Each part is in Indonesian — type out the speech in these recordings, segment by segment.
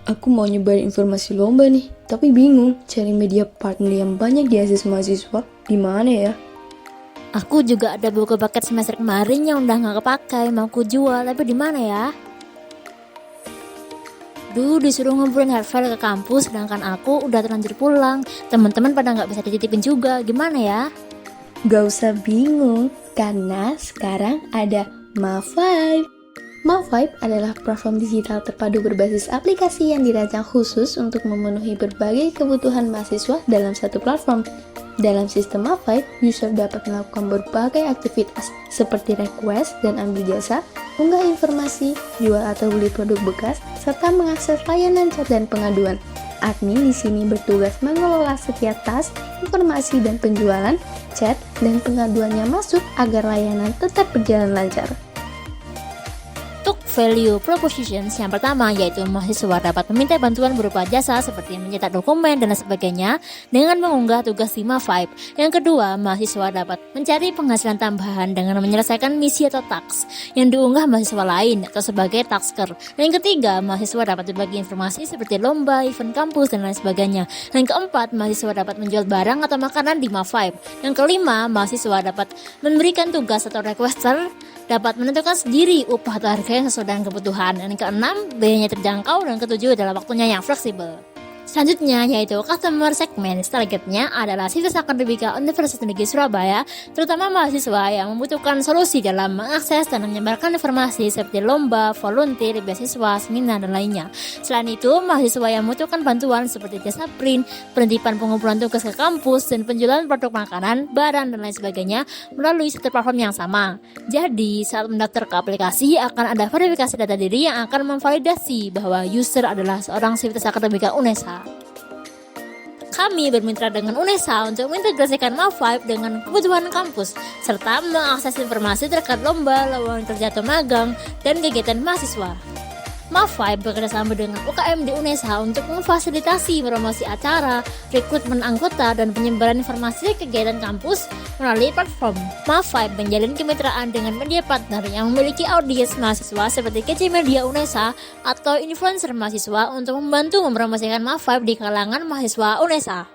Aku mau nyebar informasi lomba nih, tapi bingung cari media partner yang banyak diakses mahasiswa di mana ya? Aku juga ada buku paket semester kemarin yang udah nggak kepakai, mau ku jual, tapi di mana ya? Disuruh ngumpulin hard file ke kampus, sedangkan aku udah terlanjur pulang. Teman-teman pada nggak bisa dititipin juga, gimana ya? Gak usah bingung, karena sekarang ada Ma5. Ma5 adalah platform digital terpadu berbasis aplikasi yang dirancang khusus untuk memenuhi berbagai kebutuhan mahasiswa dalam satu platform. Dalam sistem Ma5, user dapat melakukan berbagai aktivitas seperti request dan ambil jasa, unggah informasi, jual atau beli produk bekas, serta mengakses layanan chat dan pengaduan. Admin di sini bertugas mengelola setiap tas, informasi dan penjualan, chat, dan pengaduannya masuk agar layanan tetap berjalan lancar. Untuk value propositions yang pertama yaitu mahasiswa dapat meminta bantuan berupa jasa seperti mencetak dokumen dan sebagainya dengan mengunggah tugas di Ma5. Yang kedua, mahasiswa dapat mencari penghasilan tambahan dengan menyelesaikan misi atau task yang diunggah mahasiswa lain atau sebagai tasker. Dan yang ketiga, mahasiswa dapat berbagi informasi seperti lomba, event kampus, dan lain sebagainya. Dan yang keempat, mahasiswa dapat menjual barang atau makanan di Ma5. Yang kelima, mahasiswa dapat memberikan tugas atau requester dapat menentukan sendiri upah atau harga yang sesuai dengan kebutuhan. Dan yang keenam, biayanya terjangkau, dan ketujuh adalah waktunya yang fleksibel. Selanjutnya yaitu customer segment. Targetnya adalah situs akademika Universitas Negeri Surabaya, terutama mahasiswa yang membutuhkan solusi dalam mengakses dan menyebarkan informasi seperti lomba, volunteer, beasiswa, seminar, dan lainnya. Selain itu, mahasiswa yang membutuhkan bantuan seperti jasa print, penitipan pengumpulan tugas ke kampus, dan penjualan produk makanan, barang, dan lain sebagainya melalui satu platform yang sama. Jadi, saat mendaftar ke aplikasi akan ada verifikasi data diri yang akan memvalidasi bahwa user adalah seorang sivitas akademika UNESA. Kami bermitra dengan UNESA untuk mengintegrasikan Ma5 dengan kebutuhan kampus, serta mengakses informasi terkait lomba, lowongan kerja atau magang, dan kegiatan mahasiswa. Ma5 bekerjasama dengan UKM di UNESA untuk memfasilitasi promosi acara, rekrutmen anggota, dan penyebaran informasi kegiatan kampus melalui platform. Ma5 menjalin kemitraan dengan media partner yang memiliki audiens mahasiswa seperti KC Media UNESA atau influencer mahasiswa untuk membantu mempromosikan Ma5 di kalangan mahasiswa UNESA.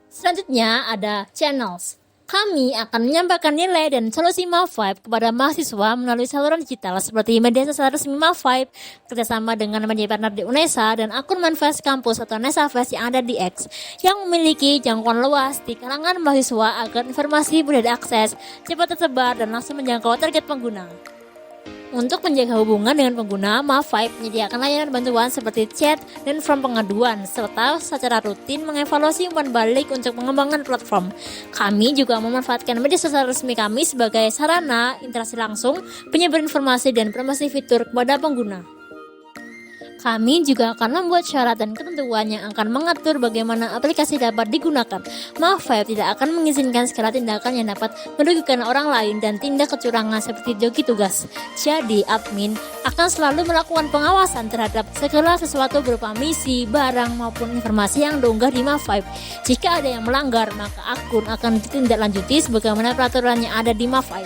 Selanjutnya ada channels. Kami akan menyampaikan nilai dan solusi Ma5 kepada mahasiswa melalui saluran digital seperti media sosial resmi Ma5, kerjasama dengan media partner di UNESA, dan akun manifest kampus atau NESAFest yang ada di X, yang memiliki jangkauan luas di kalangan mahasiswa agar informasi mudah diakses, cepat tersebar, dan langsung menjangkau target pengguna. Untuk menjaga hubungan dengan pengguna, Ma5 menyediakan layanan bantuan seperti chat dan form pengaduan, serta secara rutin mengevaluasi umpan balik untuk mengembangkan platform. Kami juga memanfaatkan media sosial resmi kami sebagai sarana interaksi langsung, penyebar informasi, dan promosi fitur kepada pengguna. Kami juga akan membuat syarat dan ketentuan yang akan mengatur bagaimana aplikasi dapat digunakan. Ma5 tidak akan mengizinkan segala tindakan yang dapat merugikan orang lain dan tindak kecurangan seperti joki tugas. Jadi, admin akan selalu melakukan pengawasan terhadap segala sesuatu berupa misi, barang, maupun informasi yang diunggah di Ma5. Jika ada yang melanggar, maka akun akan ditindaklanjuti sebagaimana peraturan yang ada di Ma5.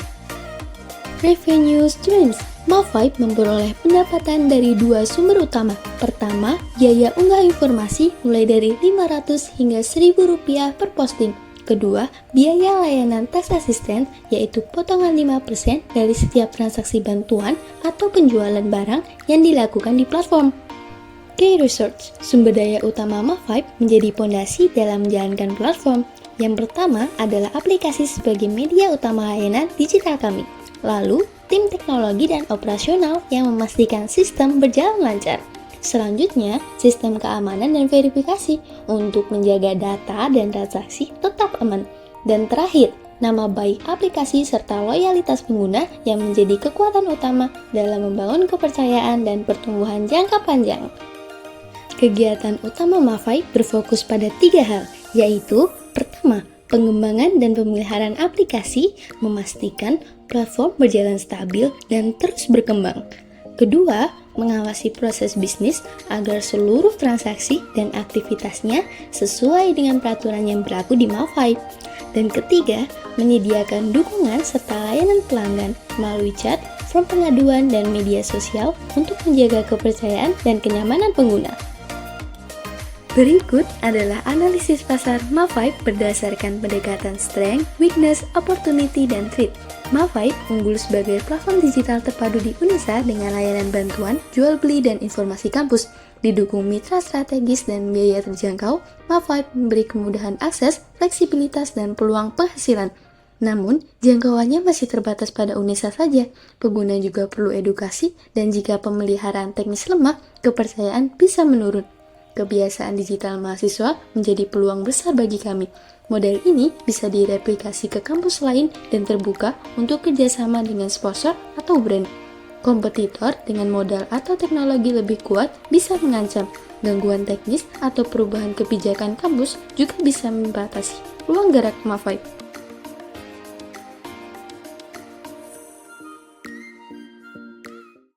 Revenue streams. Ma5 memperoleh pendapatan dari dua sumber utama. Pertama, biaya unggah informasi mulai dari Rp500 hingga Rp1.000 per posting. Kedua, biaya layanan tax assistant, yaitu potongan 5% dari setiap transaksi bantuan atau penjualan barang yang dilakukan di platform. Key research, sumber daya utama Ma5 menjadi pondasi dalam menjalankan platform. Yang pertama adalah aplikasi sebagai media utama layanan digital kami. Lalu, tim teknologi dan operasional yang memastikan sistem berjalan lancar. Selanjutnya, sistem keamanan dan verifikasi untuk menjaga data dan transaksi tetap aman. Dan terakhir, nama baik aplikasi serta loyalitas pengguna yang menjadi kekuatan utama dalam membangun kepercayaan dan pertumbuhan jangka panjang. Kegiatan utama Ma5 berfokus pada 3 hal, yaitu pertama, pengembangan dan pemeliharaan aplikasi, memastikan platform berjalan stabil dan terus berkembang. Kedua, mengawasi proses bisnis agar seluruh transaksi dan aktivitasnya sesuai dengan peraturan yang berlaku di Ma5. Dan ketiga, menyediakan dukungan serta layanan pelanggan melalui chat, platform pengaduan dan media sosial untuk menjaga kepercayaan dan kenyamanan pengguna. Berikut adalah analisis pasar Ma5 berdasarkan pendekatan strength, weakness, opportunity, dan threat. Ma5 unggul sebagai platform digital terpadu di Unesa dengan layanan bantuan, jual beli, dan informasi kampus. Didukung mitra strategis dan biaya terjangkau, Ma5 memberi kemudahan akses, fleksibilitas, dan peluang penghasilan. Namun, jangkauannya masih terbatas pada Unesa saja. Pengguna juga perlu edukasi, dan jika pemeliharaan teknis lemah, kepercayaan bisa menurun. Kebiasaan digital mahasiswa menjadi peluang besar bagi kami. Model ini bisa direplikasi ke kampus lain dan terbuka untuk kerjasama dengan sponsor atau brand. Kompetitor dengan modal atau teknologi lebih kuat bisa mengancam. Gangguan teknis atau perubahan kebijakan kampus juga bisa membatasi ruang gerak Ma5.